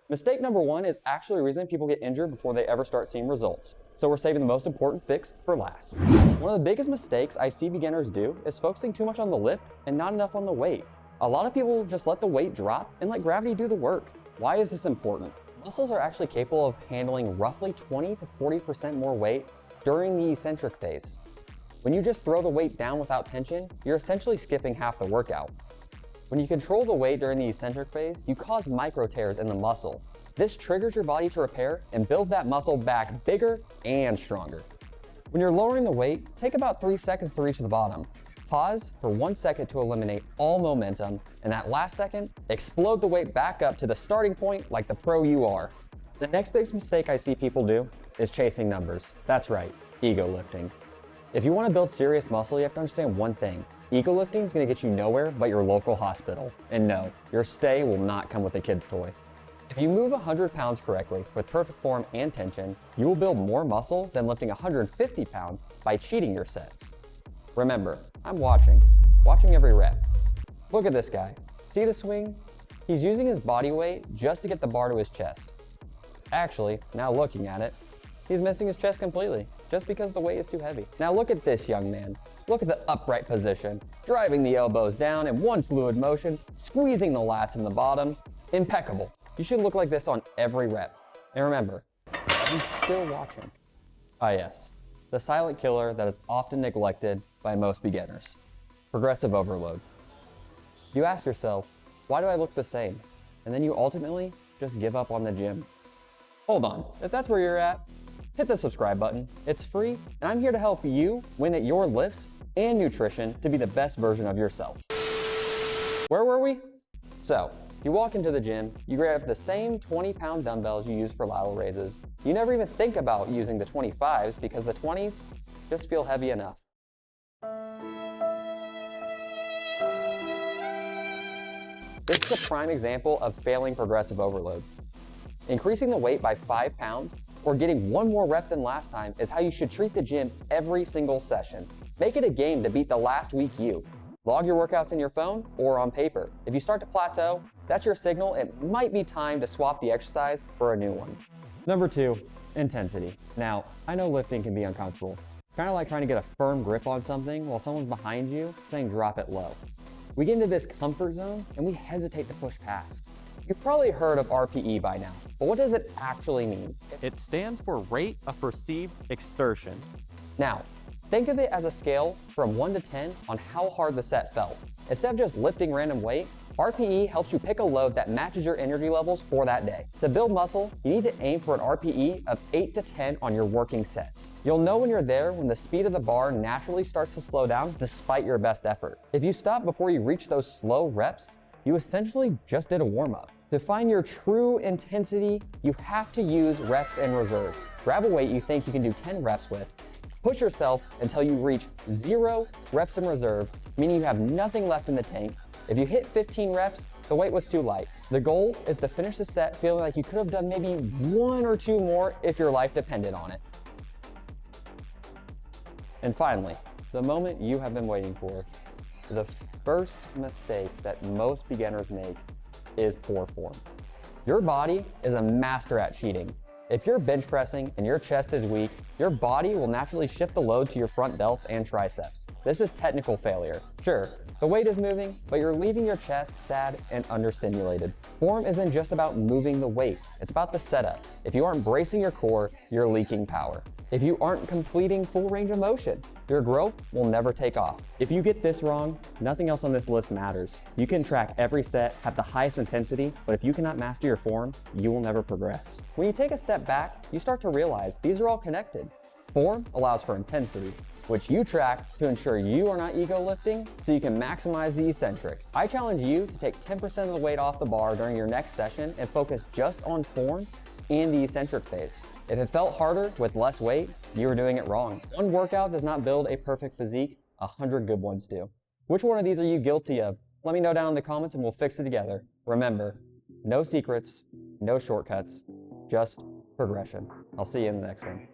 Mistake number one is actually the reason people get injured before they ever start seeing results. So we're saving the most important fix for last. One of the biggest mistakes I see beginners do is focusing too much on the lift and not enough on the weight. A lot of people just let the weight drop and let gravity do the work. Why is this important? Muscles are actually capable of handling roughly 20 to 40% more weight during the eccentric phase. When you just throw the weight down without tension, you're essentially skipping half the workout. When you control the weight during the eccentric phase, you cause micro tears in the muscle. This triggers your body to repair and build that muscle back bigger and stronger. When you're lowering the weight, take about 3 seconds to reach the bottom. Pause for 1 second to eliminate all momentum, and that last second, explode the weight back up to the starting point like the pro you are. The next biggest mistake I see people do is chasing numbers. That's right, ego lifting. If you want to build serious muscle, you have to understand one thing. Ego lifting is going to get you nowhere but your local hospital. And no, your stay will not come with a kid's toy. If you move 100 pounds correctly with perfect form and tension, you will build more muscle than lifting 150 pounds by cheating your sets. Remember, I'm watching every rep. Look at this guy. See the swing? He's using his body weight just to get the bar to his chest. Actually, now looking at it, he's missing his chest completely, just because the weight is too heavy. Now look at this young man. Look at the upright position, driving the elbows down in one fluid motion, squeezing the lats in the bottom. Impeccable. You should look like this on every rep. And remember, I'm still watching. Ah yes, the silent killer that is often neglected by most beginners. Progressive overload. You ask yourself, why do I look the same? And then you ultimately just give up on the gym. Hold on, if that's where you're at, hit the subscribe button. It's free, and I'm here to help you win at your lifts and nutrition to be the best version of yourself. Where were we? So, you walk into the gym, you grab the same 20-pound dumbbells you use for lateral raises. You never even think about using the 25s because the 20s just feel heavy enough. This is a prime example of failing progressive overload. Increasing the weight by 5 pounds or getting one more rep than last time is how you should treat the gym every single session. Make it a game to beat the last week you. Log your workouts in your phone or on paper. If you start to plateau, that's your signal it might be time to swap the exercise for a new one. Number 2, intensity. Now, I know lifting can be uncomfortable. Kind of like trying to get a firm grip on something while someone's behind you saying drop it low. We get into this comfort zone and we hesitate to push past. You've probably heard of RPE by now, but what does it actually mean? It stands for rate of perceived exertion. Now, think of it as a scale from 1 to 10 on how hard the set felt. Instead of just lifting random weight, RPE helps you pick a load that matches your energy levels for that day. To build muscle, you need to aim for an RPE of 8 to 10 on your working sets. You'll know when you're there when the speed of the bar naturally starts to slow down despite your best effort. If you stop before you reach those slow reps, you essentially just did a warm-up. To find your true intensity, you have to use reps in reserve. Grab a weight you think you can do 10 reps with, push yourself until you reach 0 reps in reserve, meaning you have nothing left in the tank. If you hit 15 reps, the weight was too light. The goal is to finish the set feeling like you could have done maybe 1 or 2 more if your life depended on it. And finally, the moment you have been waiting for. The first mistake that most beginners make is poor form. Your body is a master at cheating. If you're bench pressing and your chest is weak, your body will naturally shift the load to your front delts and triceps. This is technical failure. Sure, the weight is moving, but you're leaving your chest sad and understimulated. Form isn't just about moving the weight, it's about the setup. If you aren't bracing your core, you're leaking power. If you aren't completing full range of motion, your growth will never take off. If you get this wrong, nothing else on this list matters. You can track every set, have the highest intensity, but if you cannot master your form, you will never progress. When you take a step back, you start to realize these are all connected. Form allows for intensity, which you track to ensure you are not ego lifting so you can maximize the eccentric. I challenge you to take 10% of the weight off the bar during your next session and focus just on form and the eccentric phase. If it felt harder with less weight, you were doing it wrong. One workout does not build a perfect physique, 100 good ones do. Which one of these are you guilty of? Let me know down in the comments and we'll fix it together. Remember, no secrets, no shortcuts, just progression. I'll see you in the next one.